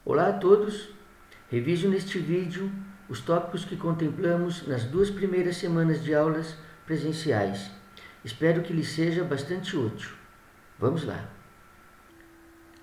Olá a todos, reviso neste vídeo os tópicos que contemplamos nas 2 primeiras semanas de aulas presenciais. Espero que lhe seja bastante útil. Vamos lá.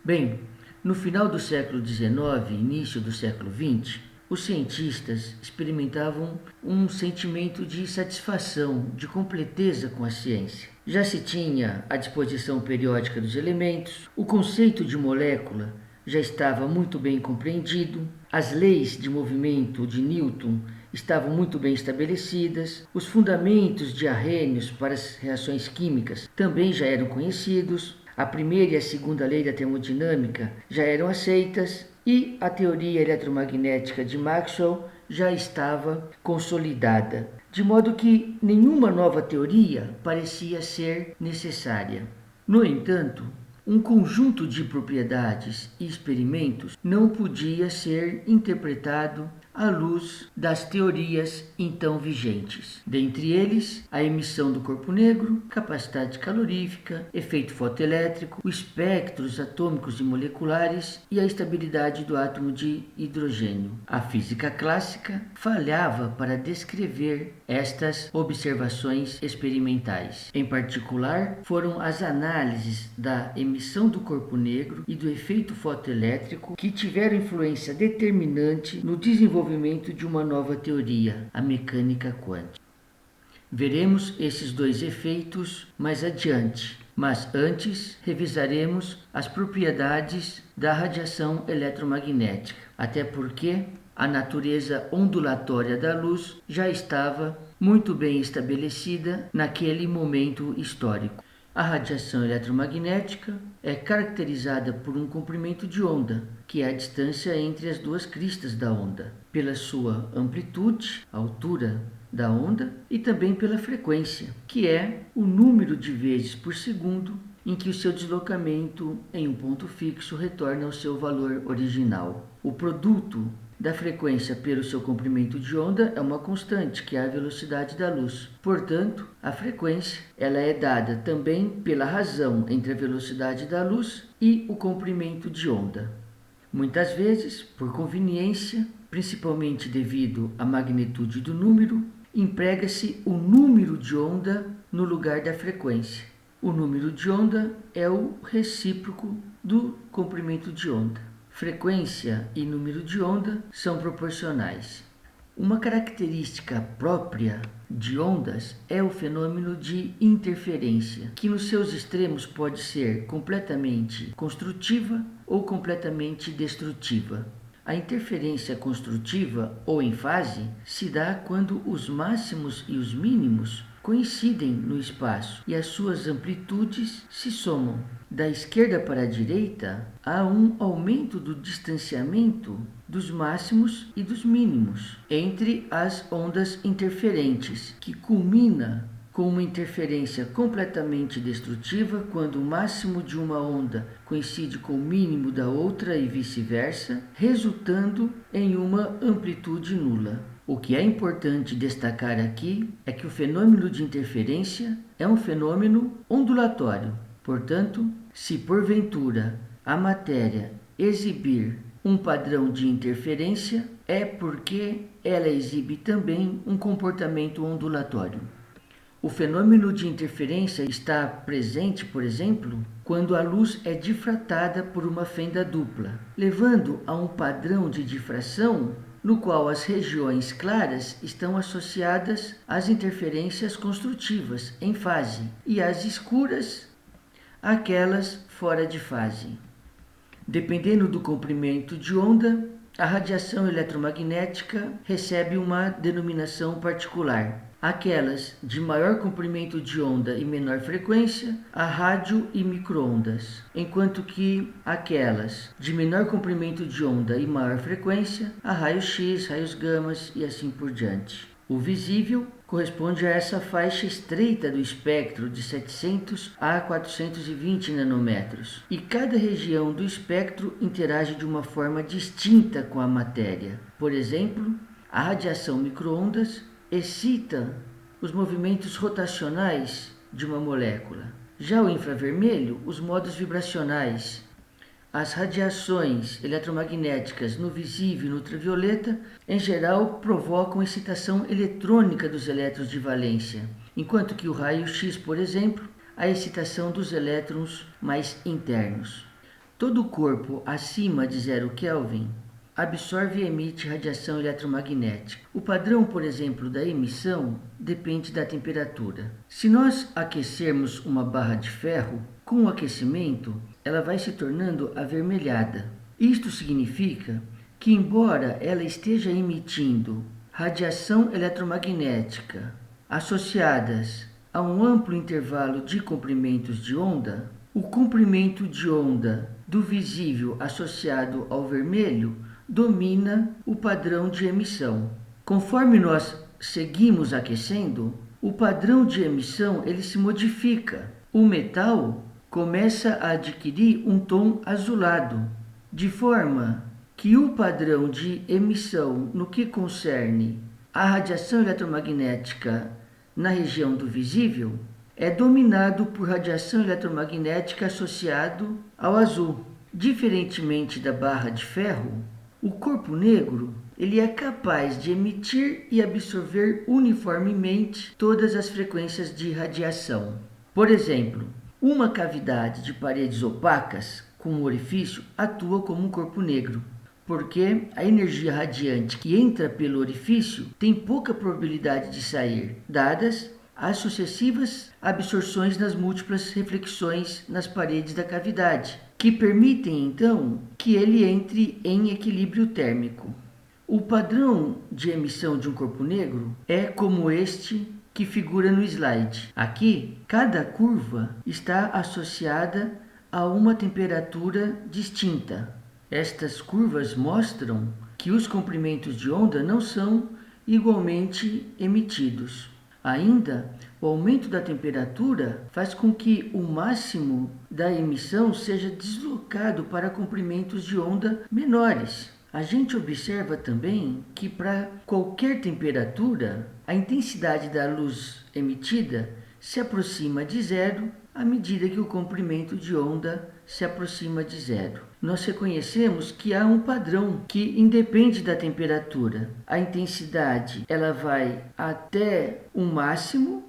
Bem, no final do século XIX e início do século XX, os cientistas experimentavam um sentimento de satisfação, de completeza com a ciência. Já se tinha a disposição periódica dos elementos, o conceito de molécula já estava muito bem compreendido, as leis de movimento de Newton estavam muito bem estabelecidas, os fundamentos de Arrhenius para as reações químicas também já eram conhecidos, a primeira e a segunda lei da termodinâmica já eram aceitas e a teoria eletromagnética de Maxwell já estava consolidada, de modo que nenhuma nova teoria parecia ser necessária. No entanto, um conjunto de propriedades e experimentos não podia ser interpretado à luz das teorias então vigentes. Dentre eles, a emissão do corpo negro, capacidade calorífica, efeito fotoelétrico, os espectros atômicos e moleculares e a estabilidade do átomo de hidrogênio. A física clássica falhava para descrever estas observações experimentais. Em particular, foram as análises da emissão do corpo negro e do efeito fotoelétrico que tiveram influência determinante no desenvolvimento de uma nova teoria, a mecânica quântica. Veremos esses dois efeitos mais adiante, mas antes revisaremos as propriedades da radiação eletromagnética, até porque a natureza ondulatória da luz já estava muito bem estabelecida naquele momento histórico. A radiação eletromagnética é caracterizada por um comprimento de onda, que é a distância entre as duas cristas da onda, pela sua amplitude, a altura da onda, e também pela frequência, que é o número de vezes por segundo em que o seu deslocamento em um ponto fixo retorna ao seu valor original. O produto da frequência pelo seu comprimento de onda é uma constante, que é a velocidade da luz. Portanto, a frequência ela é dada também pela razão entre a velocidade da luz e o comprimento de onda. Muitas vezes, por conveniência, principalmente devido à magnitude do número, emprega-se o número de onda no lugar da frequência. O número de onda é o recíproco do comprimento de onda. Frequência e número de onda são proporcionais. Uma característica própria de ondas é o fenômeno de interferência, que nos seus extremos pode ser completamente construtiva ou completamente destrutiva. A interferência construtiva ou em fase se dá quando os máximos e os mínimos coincidem no espaço e as suas amplitudes se somam. Da esquerda para a direita, há um aumento do distanciamento dos máximos e dos mínimos entre as ondas interferentes, que culmina com uma interferência completamente destrutiva quando o máximo de uma onda coincide com o mínimo da outra e vice-versa, resultando em uma amplitude nula. O que é importante destacar aqui é que o fenômeno de interferência é um fenômeno ondulatório. Portanto, se porventura a matéria exibir um padrão de interferência, é porque ela exibe também um comportamento ondulatório. O fenômeno de interferência está presente, por exemplo, quando a luz é difratada por uma fenda dupla, levando a um padrão de difração no qual as regiões claras estão associadas às interferências construtivas em fase e as escuras àquelas fora de fase. Dependendo do comprimento de onda, a radiação eletromagnética recebe uma denominação particular. Aquelas de maior comprimento de onda e menor frequência, a rádio e microondas, enquanto que aquelas de menor comprimento de onda e maior frequência, a raios-x, raios gamas e assim por diante. O visível corresponde a essa faixa estreita do espectro de 700 a 420 nanômetros, e cada região do espectro interage de uma forma distinta com a matéria. Por exemplo, a radiação microondas excita os movimentos rotacionais de uma molécula. Já o infravermelho, os modos vibracionais. as radiações eletromagnéticas no visível e no ultravioleta, em geral, provocam excitação eletrônica dos elétrons de valência, enquanto que o raio-x, por exemplo, a excitação dos elétrons mais internos. Todo corpo acima de 0 Kelvin absorve e emite radiação eletromagnética. O padrão, por exemplo, da emissão depende da temperatura. Se nós aquecermos uma barra de ferro, com o aquecimento, ela vai se tornando avermelhada. Isto significa que, embora ela esteja emitindo radiação eletromagnética associadas a um amplo intervalo de comprimentos de onda, o comprimento de onda do visível associado ao vermelho domina o padrão de emissão. Conforme nós seguimos aquecendo, o padrão de emissão ele se modifica. O metal começa a adquirir um tom azulado, de forma que o padrão de emissão no que concerne a radiação eletromagnética na região do visível é dominado por radiação eletromagnética associado ao azul. Diferentemente da barra de ferro, o corpo negro ele é capaz de emitir e absorver uniformemente todas as frequências de radiação. Por exemplo, uma cavidade de paredes opacas com um orifício atua como um corpo negro, porque a energia radiante que entra pelo orifício tem pouca probabilidade de sair, dadas as sucessivas absorções nas múltiplas reflexões nas paredes da cavidade, que permitem então que ele entre em equilíbrio térmico. O padrão de emissão de um corpo negro é como este que figura no slide. Aqui, cada curva está associada a uma temperatura distinta. Estas curvas mostram que os comprimentos de onda não são igualmente emitidos. Ainda, o aumento da temperatura faz com que o máximo da emissão seja deslocado para comprimentos de onda menores. A gente observa também que para qualquer temperatura, a intensidade da luz emitida se aproxima de zero à medida que o comprimento de onda se aproxima de zero. Nós reconhecemos que há um padrão que independe da temperatura. A intensidade ela vai até o máximo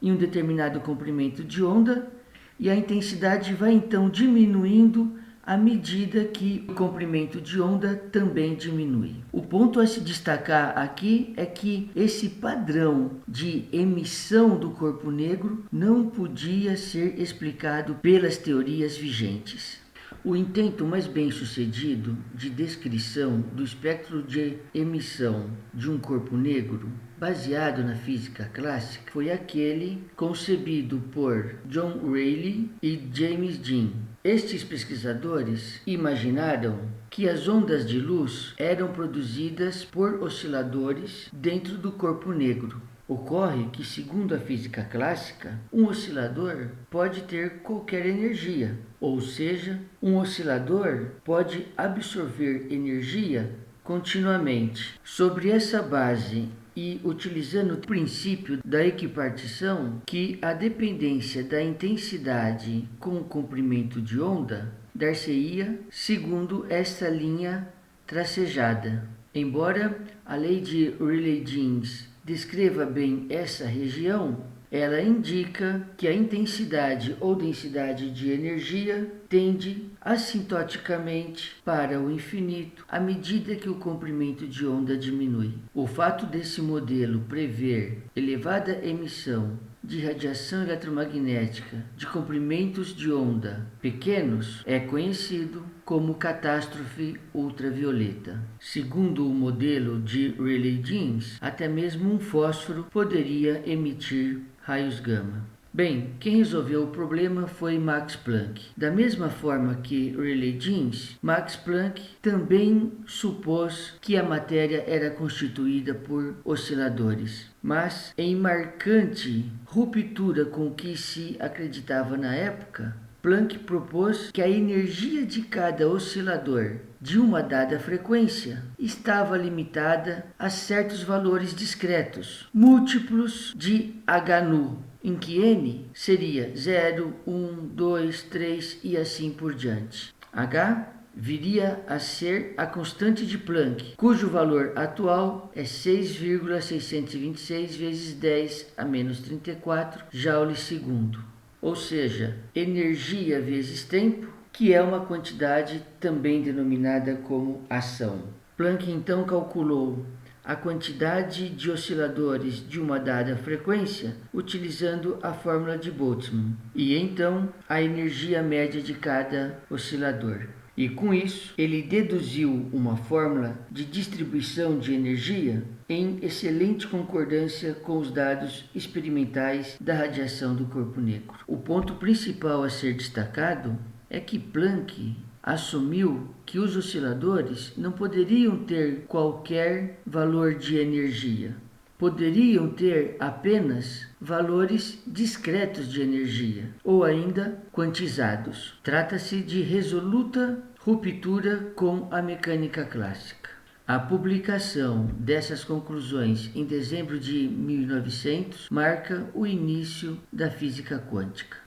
em um determinado comprimento de onda e a intensidade vai então diminuindo à medida que o comprimento de onda também diminui. O ponto a se destacar aqui é que esse padrão de emissão do corpo negro não podia ser explicado pelas teorias vigentes. O intento mais bem-sucedido de descrição do espectro de emissão de um corpo negro, baseado na física clássica, foi aquele concebido por John Rayleigh e James Dean. Estes pesquisadores imaginaram que as ondas de luz eram produzidas por osciladores dentro do corpo negro. Ocorre que, segundo a física clássica, um oscilador pode ter qualquer energia, ou seja, um oscilador pode absorver energia continuamente. Sobre essa base e utilizando o princípio da equipartição, que a dependência da intensidade com o comprimento de onda dar-se-ia segundo esta linha tracejada. Embora a lei de Rayleigh-Jeans descreva bem essa região, ela indica que a intensidade ou densidade de energia tende assintoticamente para o infinito à medida que o comprimento de onda diminui. O fato desse modelo prever elevada emissão de radiação eletromagnética de comprimentos de onda pequenos é conhecido como catástrofe ultravioleta. Segundo o modelo de Rayleigh-Jeans, até mesmo um fósforo poderia emitir raios gama. Bem, quem resolveu o problema foi Max Planck. Da mesma forma que Rayleigh-Jeans, Max Planck também supôs que a matéria era constituída por osciladores. Mas, em marcante ruptura com o que se acreditava na época, Planck propôs que a energia de cada oscilador de uma dada frequência estava limitada a certos valores discretos, múltiplos de h-nu, em que n seria 0, 1, 2, 3 e assim por diante. H viria a ser a constante de Planck, cujo valor atual é 6,626 vezes 10 a menos 34 joules segundo, ou seja, energia vezes tempo, que é uma quantidade também denominada como ação. Planck então calculou a quantidade de osciladores de uma dada frequência utilizando a fórmula de Boltzmann e então a energia média de cada oscilador. E com isso, ele deduziu uma fórmula de distribuição de energia em excelente concordância com os dados experimentais da radiação do corpo negro. O ponto principal a ser destacado é que Planck assumiu que os osciladores não poderiam ter qualquer valor de energia. Poderiam ter apenas valores discretos de energia, ou ainda quantizados. Trata-se de resoluta ruptura com a mecânica clássica. A publicação dessas conclusões em dezembro de 1900 marca o início da física quântica.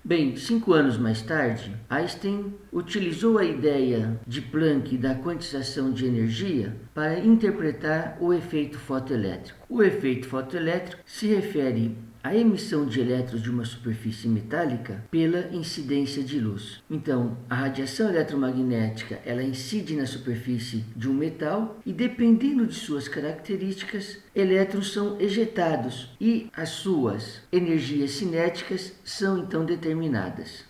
Bem, 5 anos mais tarde, Einstein utilizou a ideia de Planck da quantização de energia para interpretar o efeito fotoelétrico. O efeito fotoelétrico se refere à emissão de elétrons de uma superfície metálica pela incidência de luz. Então, a radiação eletromagnética, ela incide na superfície de um metal e, dependendo de suas características, elétrons são ejetados e as suas energias cinéticas são então determinadas.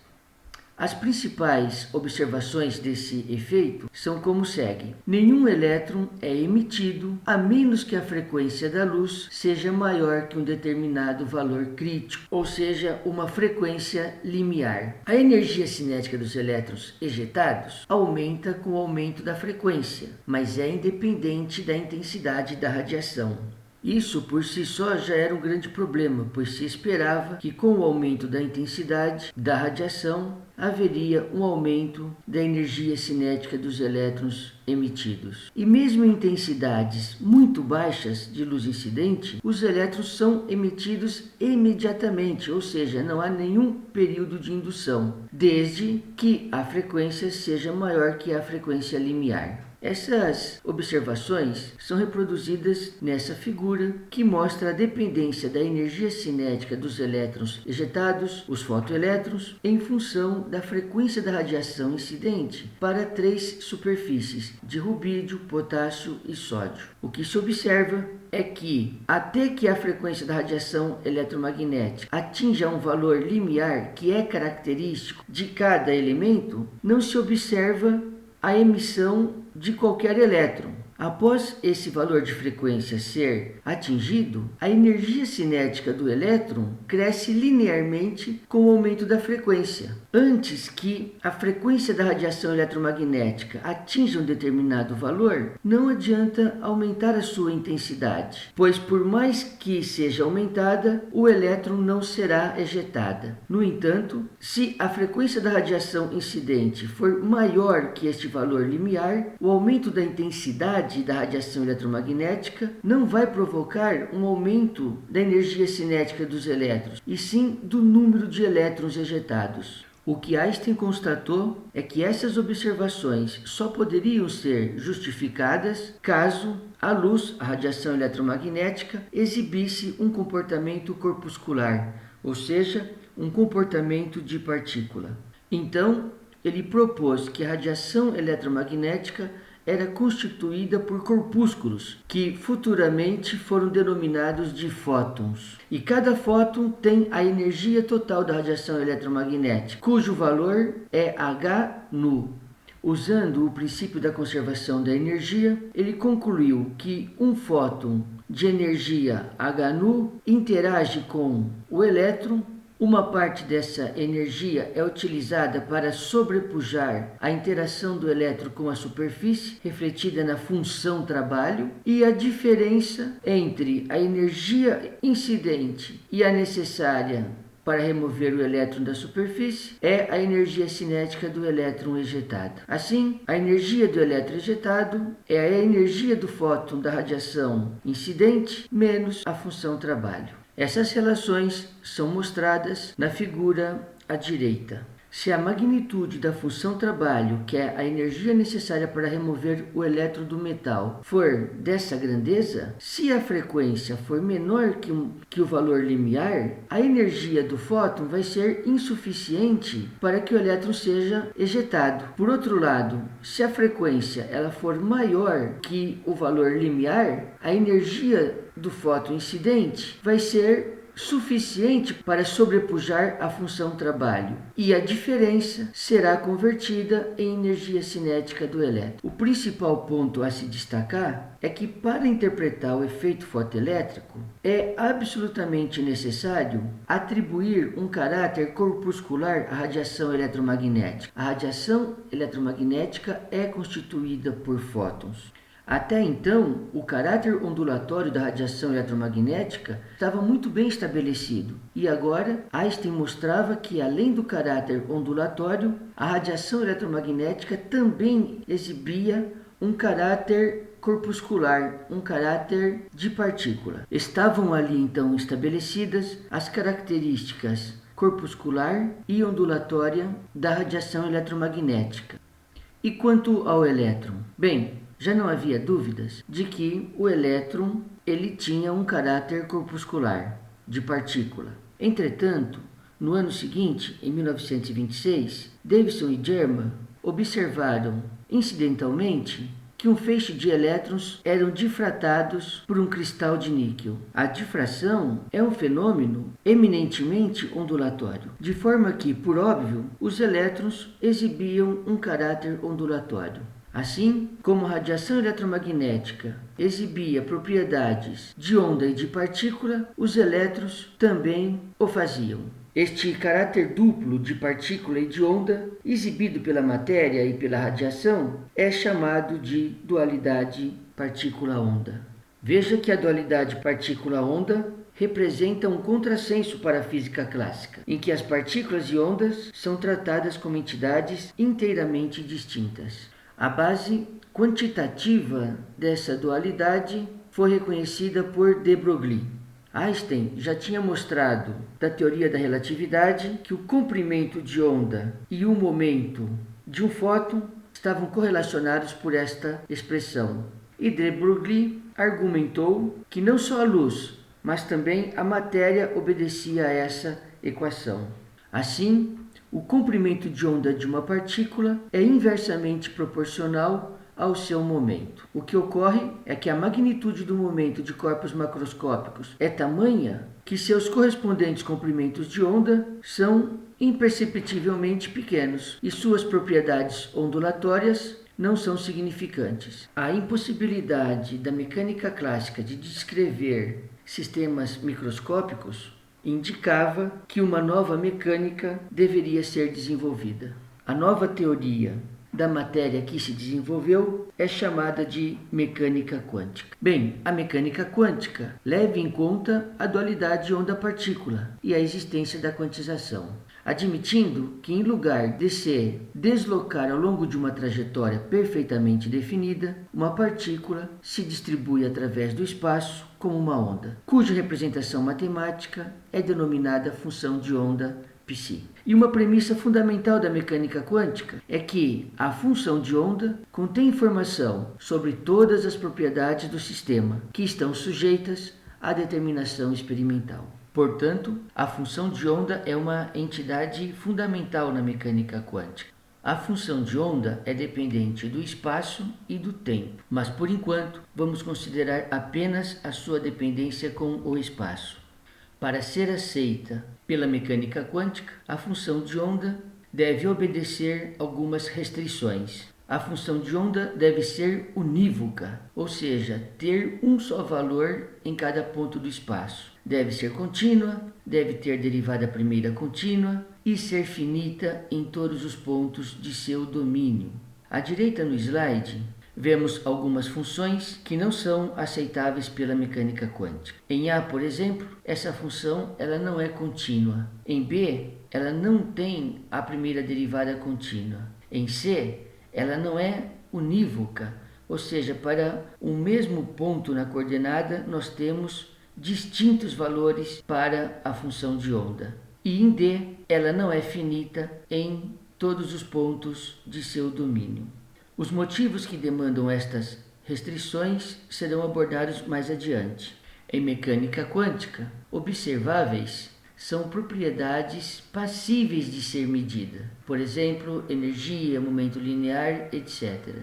As principais observações desse efeito são como segue. Nenhum elétron é emitido a menos que a frequência da luz seja maior que um determinado valor crítico, ou seja, uma frequência limiar. A energia cinética dos elétrons ejetados aumenta com o aumento da frequência, mas é independente da intensidade da radiação. Isso por si só já era um grande problema, pois se esperava que com o aumento da intensidade da radiação haveria um aumento da energia cinética dos elétrons emitidos. E mesmo em intensidades muito baixas de luz incidente, os elétrons são emitidos imediatamente, ou seja, não há nenhum período de indução, desde que a frequência seja maior que a frequência limiar. Essas observações são reproduzidas nessa figura que mostra a dependência da energia cinética dos elétrons ejetados, os fotoelétrons, em função da frequência da radiação incidente para 3 superfícies de rubídio, potássio e sódio. O que se observa é que, até que a frequência da radiação eletromagnética atinja um valor limiar que é característico de cada elemento, não se observa a emissão de qualquer elétron. Após esse valor de frequência ser atingido, a energia cinética do elétron cresce linearmente com o aumento da frequência. Antes que a frequência da radiação eletromagnética atinja um determinado valor, não adianta aumentar a sua intensidade, pois por mais que seja aumentada, o elétron não será ejetada. No entanto, se a frequência da radiação incidente for maior que este valor limiar, o aumento da intensidade da radiação eletromagnética não vai provocar um aumento da energia cinética dos elétrons, e sim do número de elétrons ejetados. O que Einstein constatou é que essas observações só poderiam ser justificadas caso a luz, a radiação eletromagnética, exibisse um comportamento corpuscular, ou seja, um comportamento de partícula. Então, ele propôs que a radiação eletromagnética era constituída por corpúsculos, que futuramente foram denominados de fótons. E cada fóton tem a energia total da radiação eletromagnética, cujo valor é h-nu. Usando o princípio da conservação da energia, ele concluiu que um fóton de energia h-nu interage com o elétron. Uma parte dessa energia é utilizada para sobrepujar a interação do elétron com a superfície, refletida na função trabalho, e a diferença entre a energia incidente e a necessária para remover o elétron da superfície é a energia cinética do elétron ejetado. Assim, a energia do elétron ejetado é a energia do fóton da radiação incidente menos a função trabalho. Essas relações são mostradas na figura à direita. Se a magnitude da função trabalho, que é a energia necessária para remover o elétron do metal, for dessa grandeza, se a frequência for menor que o valor limiar, a energia do fóton vai ser insuficiente para que o elétron seja ejetado. Por outro lado, se a frequência ela for maior que o valor limiar, a energia do fóton incidente vai ser suficiente para sobrepujar a função trabalho, e a diferença será convertida em energia cinética do elétron. O principal ponto a se destacar é que, para interpretar o efeito fotoelétrico, é absolutamente necessário atribuir um caráter corpuscular à radiação eletromagnética. A radiação eletromagnética é constituída por fótons. Até então, o caráter ondulatório da radiação eletromagnética estava muito bem estabelecido, e agora Einstein mostrava que, além do caráter ondulatório, a radiação eletromagnética também exibia um caráter corpuscular, um caráter de partícula. Estavam ali então estabelecidas as características corpuscular e ondulatória da radiação eletromagnética. E quanto ao elétron? Bem, já não havia dúvidas de que o elétron ele tinha um caráter corpuscular, de partícula. Entretanto, no ano seguinte, em 1926, Davidson e German observaram incidentalmente que um feixe de elétrons eram difratados por um cristal de níquel. A difração é um fenômeno eminentemente ondulatório, de forma que, por óbvio, os elétrons exibiam um caráter ondulatório. Assim como a radiação eletromagnética exibia propriedades de onda e de partícula, os elétrons também o faziam. Este caráter duplo de partícula e de onda, exibido pela matéria e pela radiação, é chamado de dualidade partícula-onda. Veja que a dualidade partícula-onda representa um contrassenso para a física clássica, em que as partículas e ondas são tratadas como entidades inteiramente distintas. A base quantitativa dessa dualidade foi reconhecida por de Broglie. Einstein já tinha mostrado, da teoria da relatividade, que o comprimento de onda e o momento de um fóton estavam correlacionados por esta expressão. E de Broglie argumentou que não só a luz, mas também a matéria obedecia a essa equação. Assim, o comprimento de onda de uma partícula é inversamente proporcional ao seu momento. O que ocorre é que a magnitude do momento de corpos macroscópicos é tamanha que seus correspondentes comprimentos de onda são imperceptivelmente pequenos e suas propriedades ondulatórias não são significantes. A impossibilidade da mecânica clássica de descrever sistemas microscópicos indicava que uma nova mecânica deveria ser desenvolvida. A nova teoria da matéria que se desenvolveu é chamada de mecânica quântica. Bem, a mecânica quântica leva em conta a dualidade onda-partícula e a existência da quantização, admitindo que, em lugar de se deslocar ao longo de uma trajetória perfeitamente definida, uma partícula se distribui através do espaço como uma onda, cuja representação matemática é denominada função de onda psi. E uma premissa fundamental da mecânica quântica é que a função de onda contém informação sobre todas as propriedades do sistema que estão sujeitas à determinação experimental. Portanto, a função de onda é uma entidade fundamental na mecânica quântica. A função de onda é dependente do espaço e do tempo, mas por enquanto vamos considerar apenas a sua dependência com o espaço. Para ser aceita pela mecânica quântica, a função de onda deve obedecer algumas restrições. A função de onda deve ser unívoca, ou seja, ter um só valor em cada ponto do espaço. Deve ser contínua, deve ter derivada primeira contínua e ser finita em todos os pontos de seu domínio. À direita no slide, vemos algumas funções que não são aceitáveis pela mecânica quântica. Em A, por exemplo, essa função ela não é contínua. Em B, ela não tem a primeira derivada contínua. Em C, ela não é unívoca, ou seja, para um mesmo ponto na coordenada nós temos distintos valores para a função de onda. e em D ela não é finita em todos os pontos de seu domínio. Os motivos que demandam estas restrições serão abordados mais adiante. Em mecânica quântica, observáveis são propriedades passíveis de ser medida, por exemplo, energia, momento linear, etc.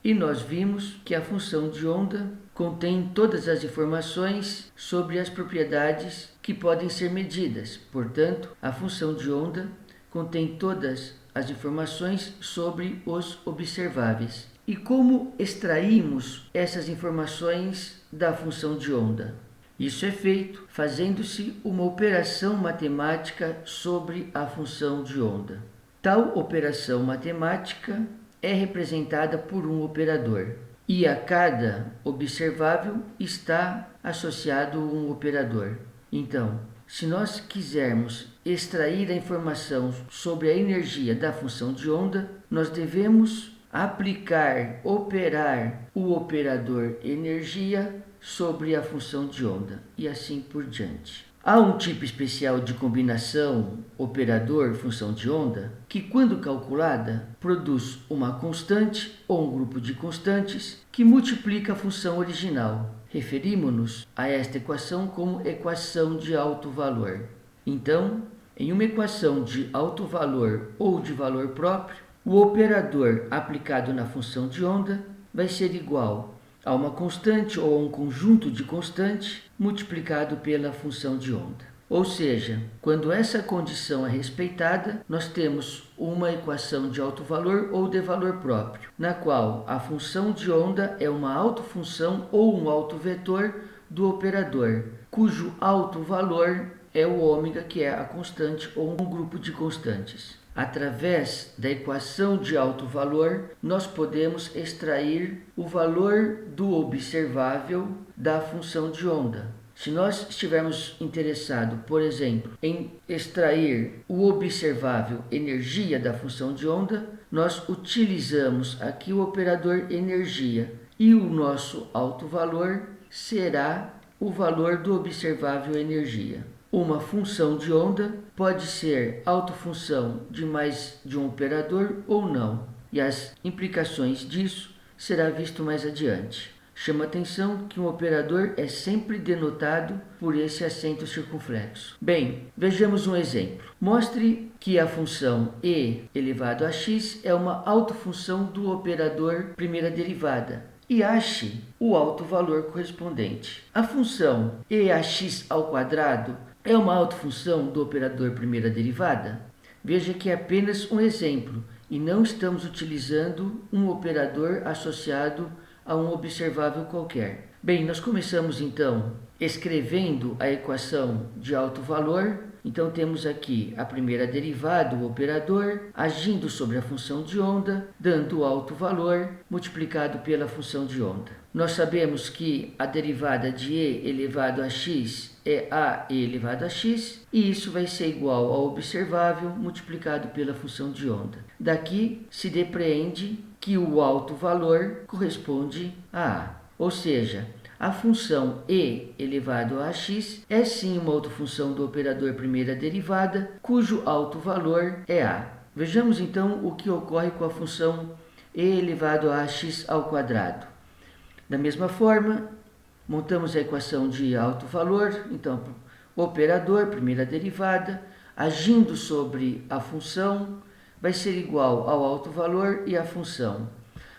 E nós vimos que a função de onda contém todas as informações sobre as propriedades que podem ser medidas. Portanto, a função de onda contém todas as informações sobre os observáveis. E como extraímos essas informações da função de onda? Isso é feito fazendo-se uma operação matemática sobre a função de onda. Tal operação matemática é representada por um operador, e a cada observável está associado um operador. Então, se nós quisermos extrair a informação sobre a energia da função de onda, nós devemos operar o operador energia sobre a função de onda, e assim por diante. Há um tipo especial de combinação operador-função de onda que, quando calculada, produz uma constante ou um grupo de constantes que multiplica a função original. Referimos-nos a esta equação como equação de alto valor. Então, em uma equação de alto valor ou de valor próprio, o operador aplicado na função de onda vai ser igual a uma constante ou a um conjunto de constantes multiplicado pela função de onda. Ou seja, quando essa condição é respeitada, nós temos uma equação de alto valor ou de valor próprio, na qual a função de onda é uma autofunção ou um autovetor do operador, cujo alto valor é o ômega, que é a constante ou um grupo de constantes. Através da equação de alto valor, nós podemos extrair o valor do observável da função de onda. Se nós estivermos interessados, por exemplo, em extrair o observável energia da função de onda, nós utilizamos aqui o operador energia, e o nosso alto valor será o valor do observável energia. Uma função de onda pode ser autofunção de mais de um operador ou não, e as implicações disso será visto mais adiante. Chama atenção que um operador é sempre denotado por esse acento circunflexo. Bem, vejamos um exemplo. Mostre que a função e elevado a x é uma autofunção do operador primeira derivada e ache o alto valor correspondente. A função e(x) é uma autofunção do operador primeira derivada? Veja que é apenas um exemplo e não estamos utilizando um operador associado a um observável qualquer. Bem, nós começamos então escrevendo a equação de alto valor. Então temos aqui a primeira derivada, o operador, agindo sobre a função de onda, dando o alto valor multiplicado pela função de onda. Nós sabemos que a derivada de e elevado a x é a e elevado a x, e isso vai ser igual ao observável multiplicado pela função de onda. Daqui se depreende que o alto valor corresponde a a, ou seja, a função e elevado a x é sim uma autofunção do operador primeira derivada, cujo alto valor é a. Vejamos então o que ocorre com a função e elevado a x ao quadrado. Da mesma forma, montamos a equação de alto valor. Então, o operador primeira derivada, agindo sobre a função, vai ser igual ao alto valor e à função.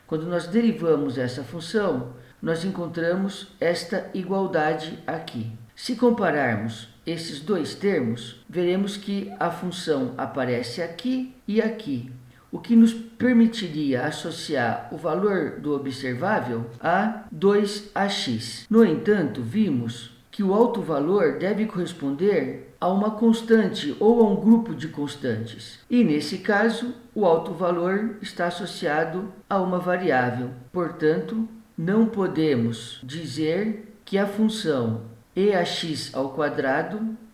Quando nós derivamos essa função, nós encontramos esta igualdade aqui. Se compararmos esses dois termos, veremos que a função aparece aqui e aqui, o que nos permitiria associar o valor do observável a 2ax. No entanto, vimos que o alto valor deve corresponder a uma constante ou a um grupo de constantes. E nesse caso, o alto valor está associado a uma variável. Portanto, não podemos dizer que a função e(x)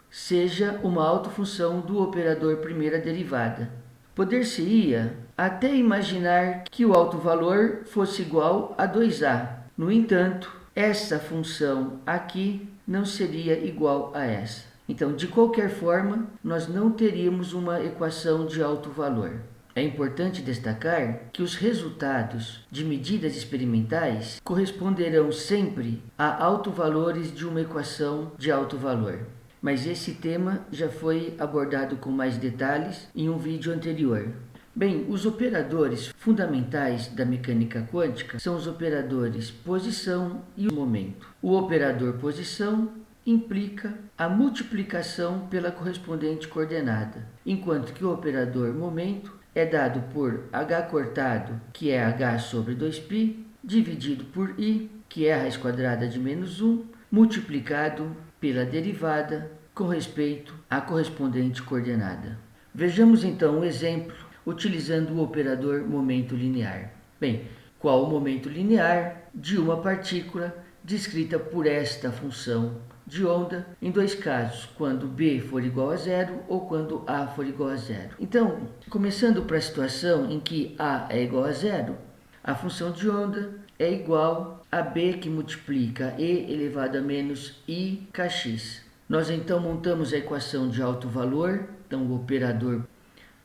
seja uma autofunção do operador primeira derivada. Poder-se-ia até imaginar que o alto valor fosse igual a 2a. No entanto, essa função aqui não seria igual a essa. Então, de qualquer forma, nós não teríamos uma equação de alto valor. É importante destacar que os resultados de medidas experimentais corresponderão sempre a autovalores de uma equação de alto valor. Mas esse tema já foi abordado com mais detalhes em um vídeo anterior. Bem, os operadores fundamentais da mecânica quântica são os operadores posição e momento. O operador posição implica a multiplicação pela correspondente coordenada, enquanto que o operador momento é dado por h cortado, que é h sobre 2π, dividido por i, que é a raiz quadrada de menos 1, multiplicado pela derivada com respeito à correspondente coordenada. Vejamos então um exemplo utilizando o operador momento linear. Bem, qual o momento linear de uma partícula descrita por esta função de onda em dois casos, quando b for igual a zero ou quando a for igual a zero. Então, começando para a situação em que a é igual a zero, a função de onda é igual a b que multiplica e elevado a menos i kx. Nós então montamos a equação de alto valor, então o operador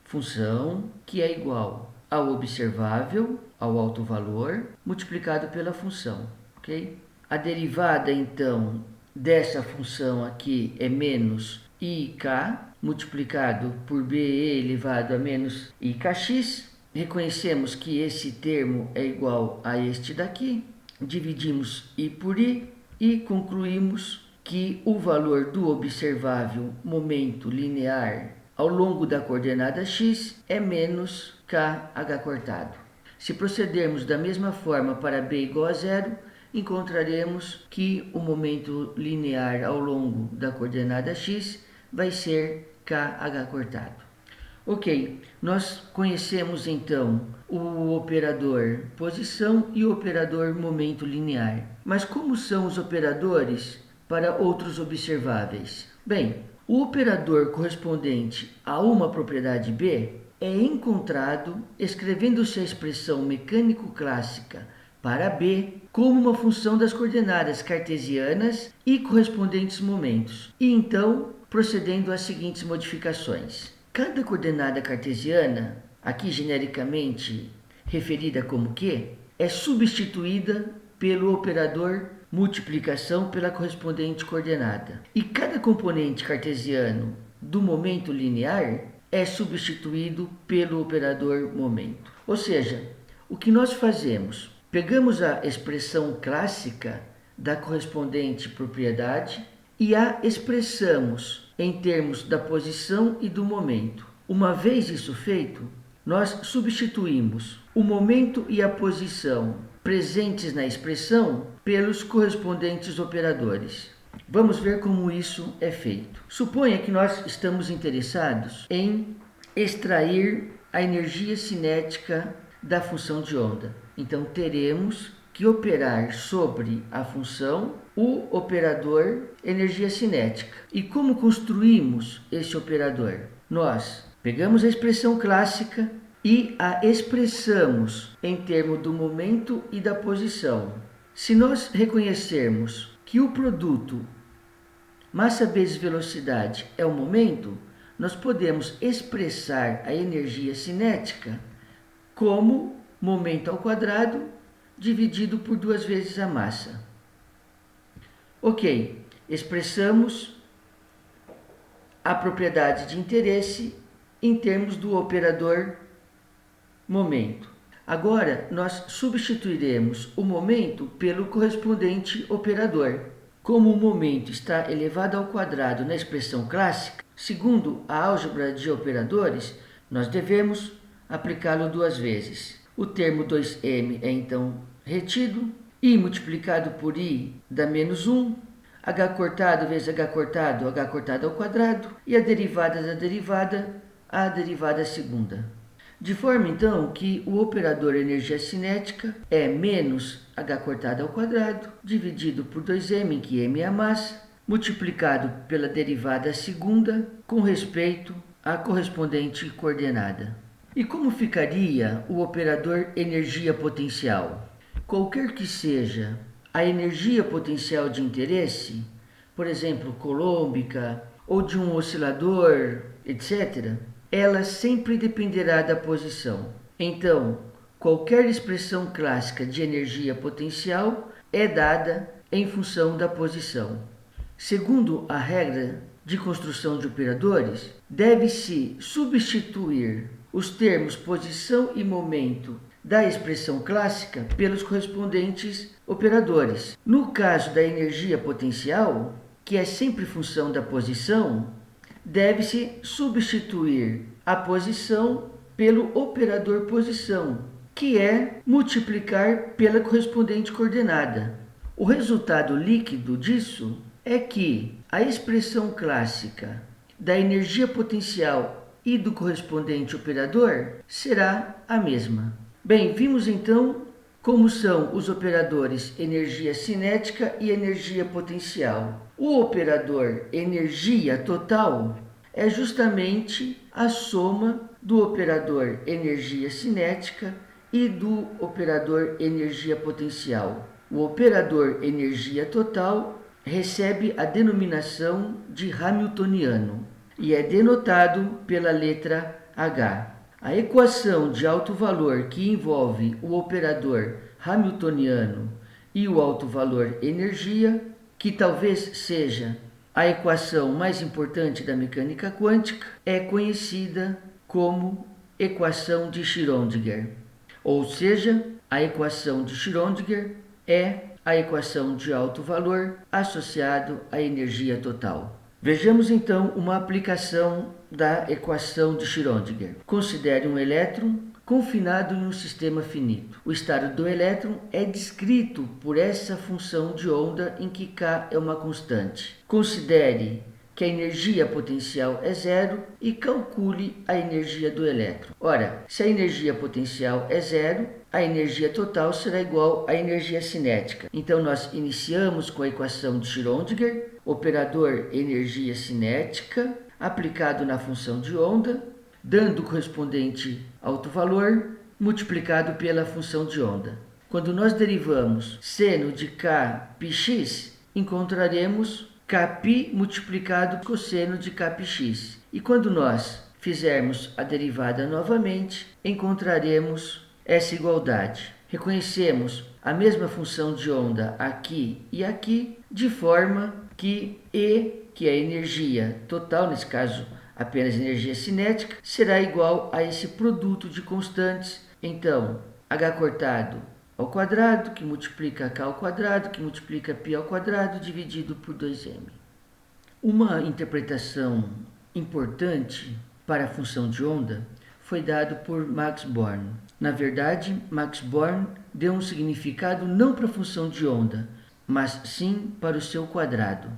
função, que é igual ao observável, ao alto valor, multiplicado pela função, ok? A derivada então dessa função aqui é menos ik multiplicado por be elevado a menos ikx. Reconhecemos que esse termo é igual a este daqui. Dividimos i por i e concluímos que o valor do observável momento linear ao longo da coordenada x é menos kh cortado. Se procedermos da mesma forma para b igual a zero, encontraremos que o momento linear ao longo da coordenada x vai ser kh cortado. Ok, nós conhecemos então o operador posição e o operador momento linear. Mas como são os operadores para outros observáveis? Bem, o operador correspondente a uma propriedade B é encontrado escrevendo-se a expressão mecânico-clássica para B como uma função das coordenadas cartesianas e correspondentes momentos, e então procedendo às seguintes modificações. Cada coordenada cartesiana, aqui genericamente referida como Q, é substituída pelo operador multiplicação pela correspondente coordenada. E cada componente cartesiano do momento linear é substituído pelo operador momento. Ou seja, o que nós fazemos? Pegamos a expressão clássica da correspondente propriedade e a expressamos em termos da posição e do momento. Uma vez isso feito, nós substituímos o momento e a posição presentes na expressão pelos correspondentes operadores. Vamos ver como isso é feito. Suponha que nós estamos interessados em extrair a energia cinética da função de onda. Então teremos que operar sobre a função o operador energia cinética. E como construímos esse operador? Nós pegamos a expressão clássica e a expressamos em termos do momento e da posição. Se nós reconhecermos que o produto massa vezes velocidade é o momento, nós podemos expressar a energia cinética como momento ao quadrado dividido por 2 vezes a massa. Ok, expressamos a propriedade de interesse em termos do operador momento. Agora, nós substituiremos o momento pelo correspondente operador. Como o momento está elevado ao quadrado na expressão clássica, segundo a álgebra de operadores, nós devemos aplicá-lo 2 vezes. O termo 2m é então retido, i multiplicado por i dá menos 1, h cortado vezes h cortado ao quadrado, e a derivada da derivada, a derivada segunda. De forma então que o operador energia cinética é menos h cortado ao quadrado, dividido por 2m, em que m é a massa, multiplicado pela derivada segunda com respeito à correspondente coordenada. E como ficaria o operador energia potencial? Qualquer que seja a energia potencial de interesse, por exemplo, coulombica ou de um oscilador, etc., ela sempre dependerá da posição. Então, qualquer expressão clássica de energia potencial é dada em função da posição. Segundo a regra de construção de operadores, deve-se substituir os termos posição e momento da expressão clássica pelos correspondentes operadores. No caso da energia potencial, que é sempre função da posição, deve-se substituir a posição pelo operador posição, que é multiplicar pela correspondente coordenada. O resultado líquido disso é que a expressão clássica da energia potencial e do correspondente operador será a mesma. Bem, vimos então como são os operadores energia cinética e energia potencial. O operador energia total é justamente a soma do operador energia cinética e do operador energia potencial. O operador energia total recebe a denominação de hamiltoniano e é denotado pela letra H. A equação de alto valor que envolve o operador hamiltoniano e o alto valor energia, que talvez seja a equação mais importante da mecânica quântica, é conhecida como equação de Schrödinger. Ou seja, a equação de Schrödinger é a equação de alto valor associado à energia total. Vejamos então uma aplicação da equação de Schrödinger. Considere um elétron confinado em um sistema finito. O estado do elétron é descrito por essa função de onda em que K é uma constante. Considere que a energia potencial é zero e calcule a energia do elétron. Ora, se a energia potencial é zero, a energia total será igual à energia cinética. Então, nós iniciamos com a equação de Schrödinger, operador energia cinética, aplicado na função de onda, dando o correspondente alto valor, multiplicado pela função de onda. Quando nós derivamos seno de k πx, encontraremos kπ multiplicado cosseno de kπx. E quando nós fizermos a derivada novamente, encontraremos essa igualdade. Reconhecemos a mesma função de onda aqui e aqui, de forma que E, que é a energia total, nesse caso apenas energia cinética, será igual a esse produto de constantes. Então, h cortado ao quadrado, que multiplica k ao quadrado, que multiplica π ao quadrado, dividido por 2m. Uma interpretação importante para a função de onda foi dado por Max Born. Na verdade, Max Born deu um significado não para a função de onda, mas sim para o seu quadrado.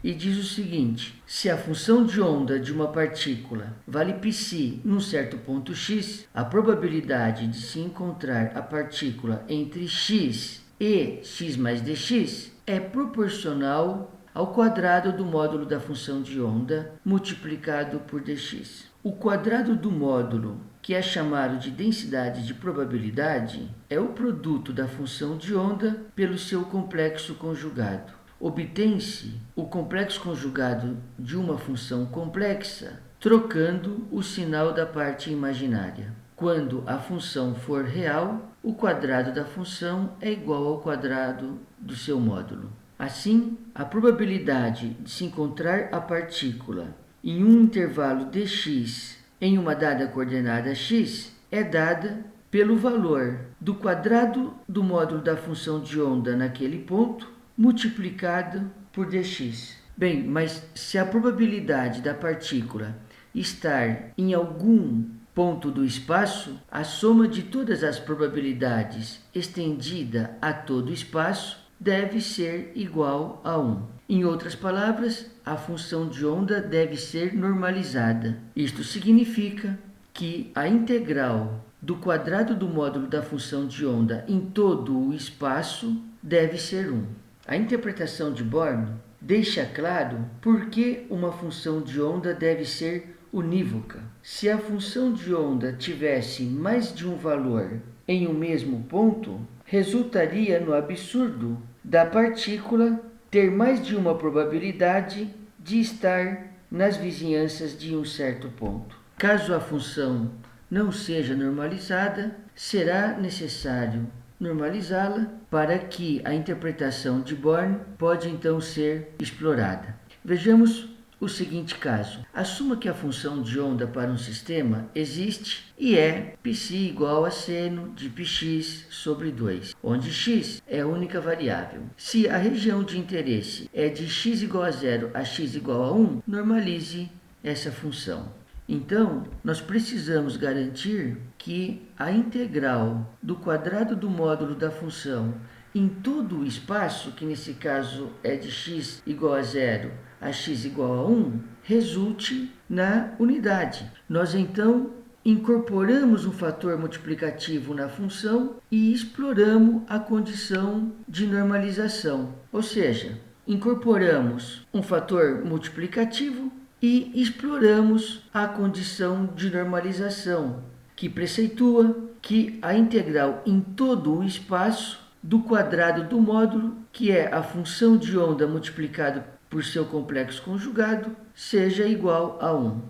E diz o seguinte: se a função de onda de uma partícula vale πc num certo ponto x, a probabilidade de se encontrar a partícula entre x e x mais dx é proporcional ao quadrado do módulo da função de onda multiplicado por dx. O quadrado do módulo, que é chamado de densidade de probabilidade, é o produto da função de onda pelo seu complexo conjugado. Obtém-se o complexo conjugado de uma função complexa trocando o sinal da parte imaginária. Quando a função for real, o quadrado da função é igual ao quadrado do seu módulo. Assim, a probabilidade de se encontrar a partícula em um intervalo dx em uma dada coordenada x é dada pelo valor do quadrado do módulo da função de onda naquele ponto multiplicado por dx. Bem, mas se a probabilidade da partícula estar em algum ponto do espaço, a soma de todas as probabilidades estendida a todo o espaço deve ser igual a 1. Em outras palavras, a função de onda deve ser normalizada. Isto significa que a integral do quadrado do módulo da função de onda em todo o espaço deve ser 1. A interpretação de Born deixa claro por que uma função de onda deve ser unívoca. Se a função de onda tivesse mais de um valor em um mesmo ponto, resultaria no absurdo da partícula ter mais de uma probabilidade de estar nas vizinhanças de um certo ponto. Caso a função não seja normalizada, será necessário normalizá-la para que a interpretação de Born pode então ser explorada. Vejamos o seguinte caso. Assuma que a função de onda para um sistema existe e é π igual a seno de πx sobre 2, onde x é a única variável. Se a região de interesse é de x igual a 0 a x igual a 1, normalize essa função. Então, nós precisamos garantir que a integral do quadrado do módulo da função em todo o espaço, que nesse caso é de x igual a 0 a x igual a 1, resulte na unidade. Nós então incorporamos um fator multiplicativo na função e exploramos a condição de normalização. Ou seja, incorporamos um fator multiplicativo e exploramos a condição de normalização, que preceitua que a integral em todo o espaço do quadrado do módulo, que é a função de onda multiplicado por seu complexo conjugado, seja igual a 1.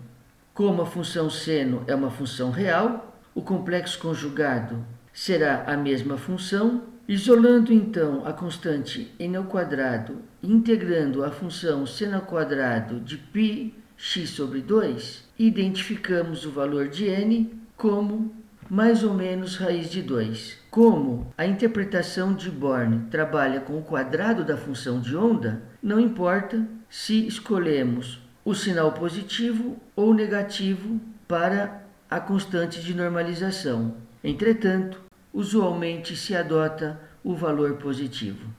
Como a função seno é uma função real, o complexo conjugado será a mesma função. Isolando então a constante n ao quadrado e integrando a função seno ao quadrado de πx sobre 2, identificamos o valor de n como mais ou menos raiz de 2. Como a interpretação de Born trabalha com o quadrado da função de onda, não importa se escolhemos o sinal positivo ou negativo para a constante de normalização. Entretanto, usualmente se adota o valor positivo.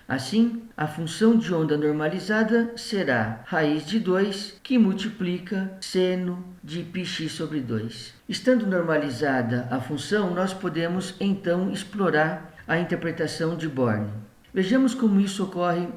Assim, a função de onda normalizada será raiz de 2, que multiplica seno de πx sobre 2. Estando normalizada a função, nós podemos então explorar a interpretação de Born. Vejamos como isso ocorre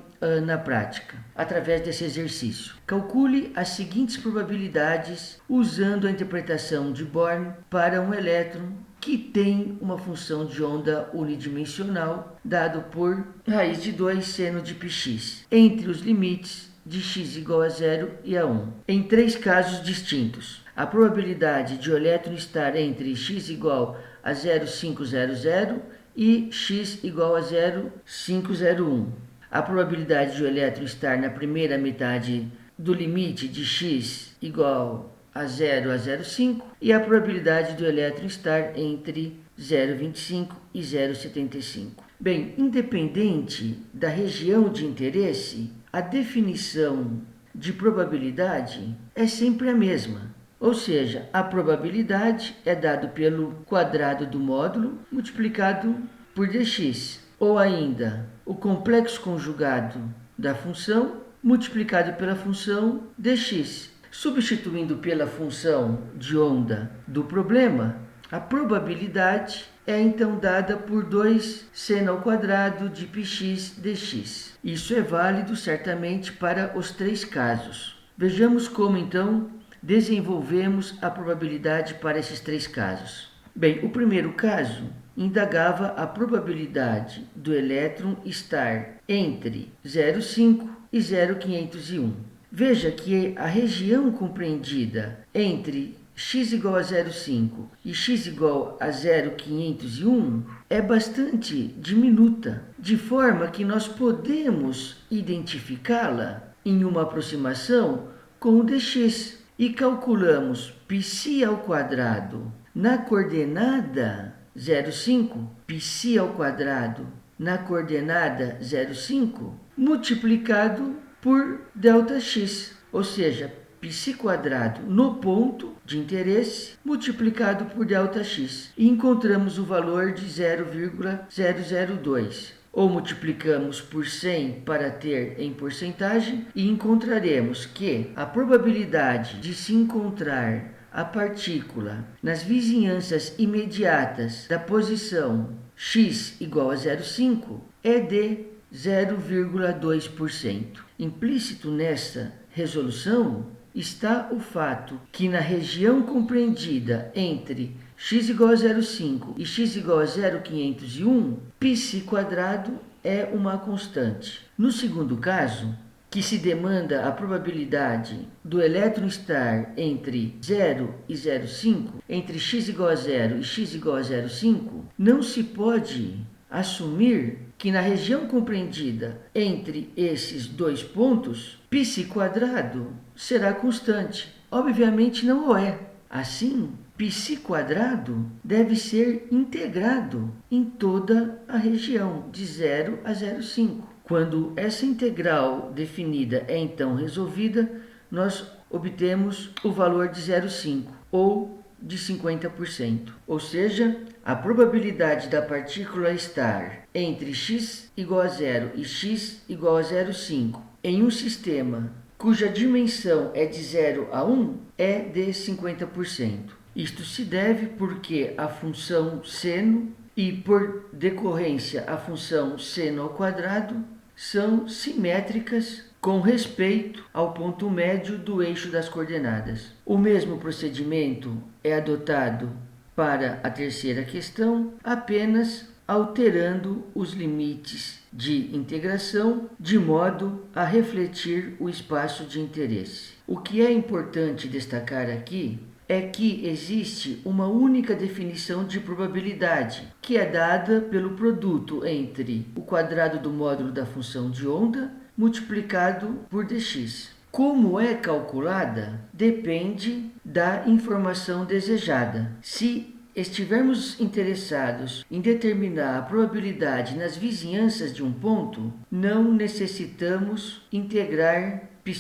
na prática, através desse exercício. Calcule as seguintes probabilidades usando a interpretação de Born para um elétron que tem uma função de onda unidimensional dado por raiz de 2 seno de πx, entre os limites de x igual a 0 e a 1. Em 3 casos distintos, a probabilidade de o elétron estar entre x igual a 0,500 e x igual a 0,501. A probabilidade de o elétron estar na primeira metade do limite de x igual a 0 a 0,5 e a probabilidade do elétron estar entre 0,25 e 0,75. Bem, independente da região de interesse, a definição de probabilidade é sempre a mesma. Ou seja, a probabilidade é dado pelo quadrado do módulo multiplicado por dx, ou ainda o complexo conjugado da função multiplicado pela função dx. Substituindo pela função de onda do problema, a probabilidade é então dada por 2 seno ao quadrado de πx dx. Isso é válido certamente para os 3 casos. Vejamos como então desenvolvemos a probabilidade para esses 3 casos. Bem, o primeiro caso indagava a probabilidade do elétron estar entre 0,5 e 0,501. Veja que a região compreendida entre x igual a 0,5 e x igual a 0,501 é bastante diminuta, de forma que nós podemos identificá-la em uma aproximação com o dx e calculamos π ao quadrado na coordenada 0,5, π ao quadrado na coordenada 0,5, multiplicado por ΔX, ou seja, π quadrado no ponto de interesse multiplicado por ΔX. E encontramos o valor de 0,002. Ou multiplicamos por 100 para ter em porcentagem e encontraremos que a probabilidade de se encontrar a partícula nas vizinhanças imediatas da posição x igual a 0,5 é de 0,2%. Implícito nessa resolução está o fato que na região compreendida entre x igual a 0,5 e x igual a 0,501, π quadrado é uma constante. No segundo caso, que se demanda a probabilidade do elétron estar entre 0 e 0,5, entre x igual a 0 e x igual a 0,5, não se pode assumir que na região compreendida entre esses dois pontos, π² será constante. Obviamente não o é. Assim, π² deve ser integrado em toda a região de 0 a 0,5. Quando essa integral definida é então resolvida, nós obtemos o valor de 0,5 ou de 50%. Ou seja, a probabilidade da partícula estar entre x igual a 0 e x igual a 0,5 em um sistema cuja dimensão é de 0 a 1 é de 50%. Isto se deve porque a função seno e, por decorrência, a função seno ao quadrado são simétricas com respeito ao ponto médio do eixo das coordenadas. O mesmo procedimento é adotado para a terceira questão, apenas alterando os limites de integração de modo a refletir o espaço de interesse. O que é importante destacar aqui é que existe uma única definição de probabilidade, que é dada pelo produto entre o quadrado do módulo da função de onda multiplicado por dx. Como é calculada, depende da informação desejada. Se estivermos interessados em determinar a probabilidade nas vizinhanças de um ponto, não necessitamos integrar π².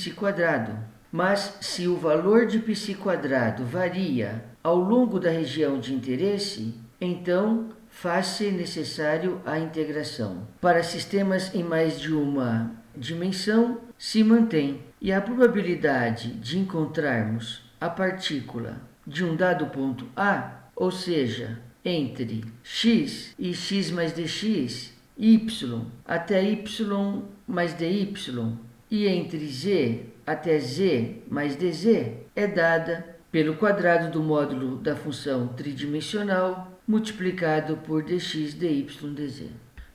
Mas se o valor de π² varia ao longo da região de interesse, então faz-se necessário a integração. Para sistemas em mais de uma dimensão, se mantém, e a probabilidade de encontrarmos a partícula de um dado ponto A, ou seja, entre x e x mais dx, y até y mais dy, e entre z até z mais dz, é dada pelo quadrado do módulo da função tridimensional multiplicado por dx, dy, dz.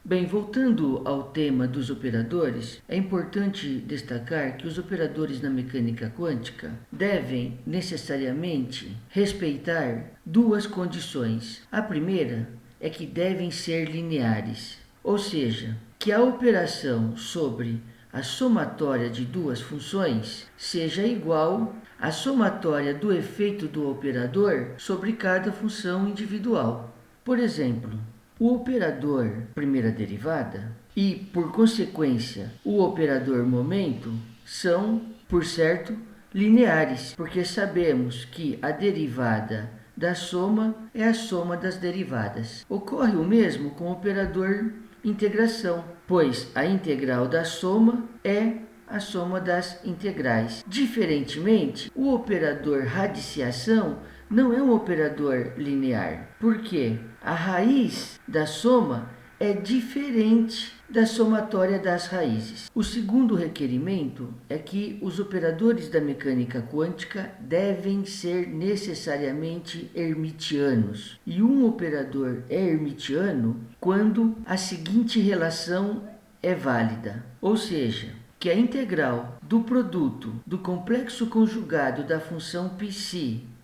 Bem, voltando ao tema dos operadores, é importante destacar que os operadores na mecânica quântica devem necessariamente respeitar duas condições. A primeira é que devem ser lineares, ou seja, que a operação sobre a somatória de duas funções seja igual à somatória do efeito do operador sobre cada função individual. Por exemplo, o operador primeira derivada e, por consequência, o operador momento são, por certo, lineares, porque sabemos que a derivada da soma é a soma das derivadas. Ocorre o mesmo com o operador integração, pois a integral da soma é a soma das integrais. Diferentemente, o operador radiciação não é um operador linear, porque a raiz da soma é diferente da somatória das raízes. O segundo requerimento é que os operadores da mecânica quântica devem ser necessariamente hermitianos. E um operador é hermitiano quando a seguinte relação é válida, ou seja, que a integral do produto do complexo conjugado da função π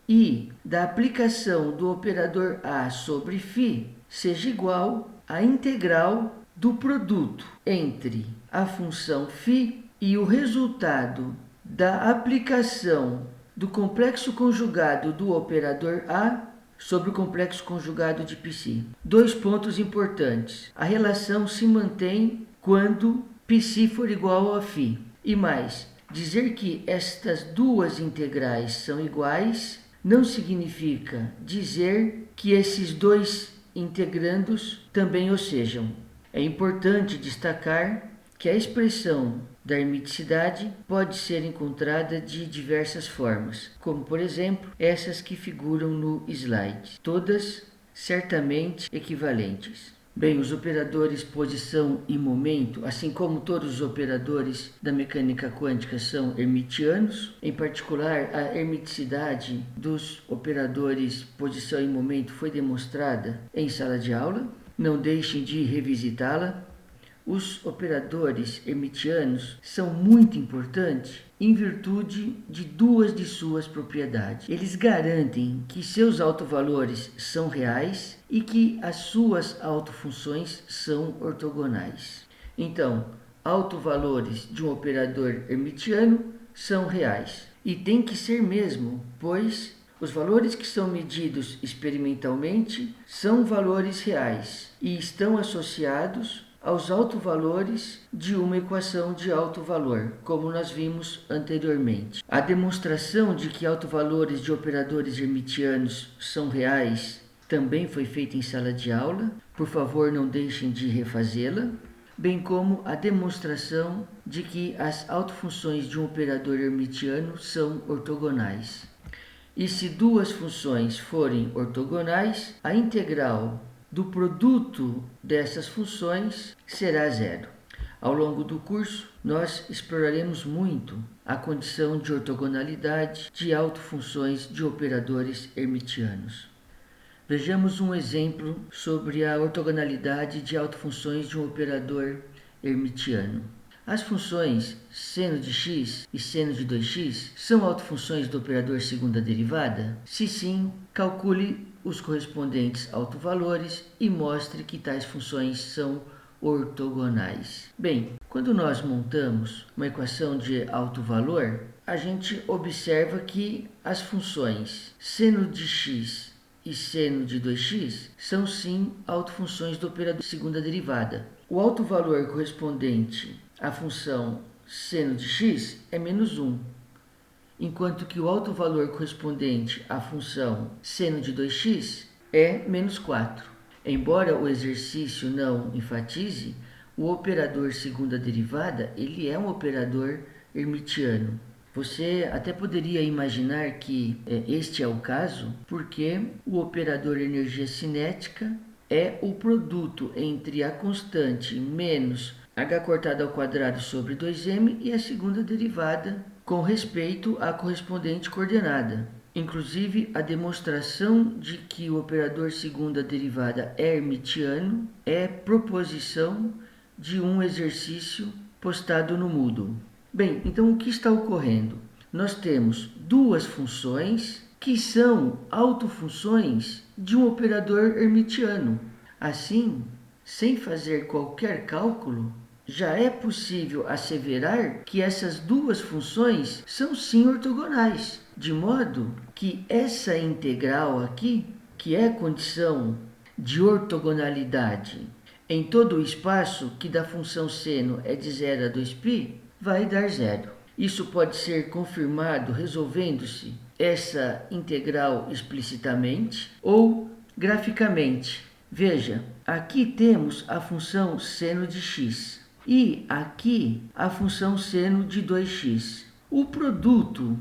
e da aplicação do operador A sobre φ seja igual à integral do produto entre a função φ e o resultado da aplicação do complexo conjugado do operador A sobre o complexo conjugado de π. Dois pontos importantes. A relação se mantém quando π for igual a φ. E mais, dizer que estas duas integrais são iguais não significa dizer que esses dois integrandos também o sejam. É importante destacar que a expressão da hermiticidade pode ser encontrada de diversas formas, como por exemplo essas que figuram no slide, todas certamente equivalentes. Bem, os operadores posição e momento, assim como todos os operadores da mecânica quântica, são hermitianos. Em particular, a hermiticidade dos operadores posição e momento foi demonstrada em sala de aula. Não deixem de revisitá-la. Os operadores hermitianos são muito importantes em virtude de duas de suas propriedades. Eles garantem que seus autovalores são reais e que as suas autofunções são ortogonais. Então, autovalores de um operador hermitiano são reais. E tem que ser mesmo, pois os valores que são medidos experimentalmente são valores reais e estão associados aos autovalores de uma equação de alto valor, como nós vimos anteriormente. A demonstração de que autovalores de operadores hermitianos são reais também foi feita em sala de aula. Por favor, não deixem de refazê-la, bem como a demonstração de que as autofunções de um operador hermitiano são ortogonais. E se duas funções forem ortogonais, a integral do produto dessas funções será zero. Ao longo do curso, nós exploraremos muito a condição de ortogonalidade de autofunções de operadores hermitianos. Vejamos um exemplo sobre a ortogonalidade de autofunções de um operador hermitiano. As funções seno de x e seno de 2x são autofunções do operador segunda derivada? Se sim, calcule os correspondentes autovalores e mostre que tais funções são ortogonais. Bem, quando nós montamos uma equação de alto valor, a gente observa que as funções seno de x e seno de 2x são sim autofunções do operador segunda derivada. O autovalor correspondente à função seno de x é menos 1, enquanto que o autovalor correspondente à função seno de 2x é menos 4. Embora o exercício não enfatize, o operador segunda derivada ele é um operador hermitiano. Você até poderia imaginar que este é o caso porque o operador energia cinética é o produto entre a constante menos h cortado ao quadrado sobre 2m e a segunda derivada com respeito à correspondente coordenada. Inclusive, a demonstração de que o operador segunda derivada é hermitiano é proposição de um exercício postado no Moodle. Bem, então o que está ocorrendo? Nós temos duas funções que são autofunções de um operador hermitiano. Assim, sem fazer qualquer cálculo, já é possível asseverar que essas duas funções são sim ortogonais, de modo que essa integral aqui, que é condição de ortogonalidade em todo o espaço que da função seno é de 0 a 2π, vai dar zero. Isso pode ser confirmado resolvendo-se essa integral explicitamente ou graficamente. Veja, aqui temos a função seno de x e aqui a função seno de 2x. O produto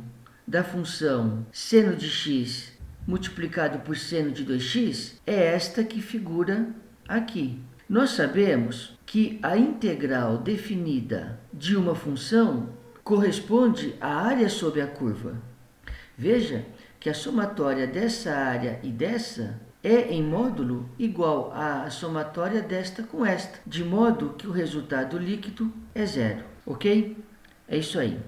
da função seno de x multiplicado por seno de 2x é esta que figura aqui. Nós sabemos que a integral definida de uma função corresponde à área sobre a curva. Veja que a somatória dessa área e dessa é em módulo igual à somatória desta com esta, de modo que o resultado líquido é zero, ok? É isso aí.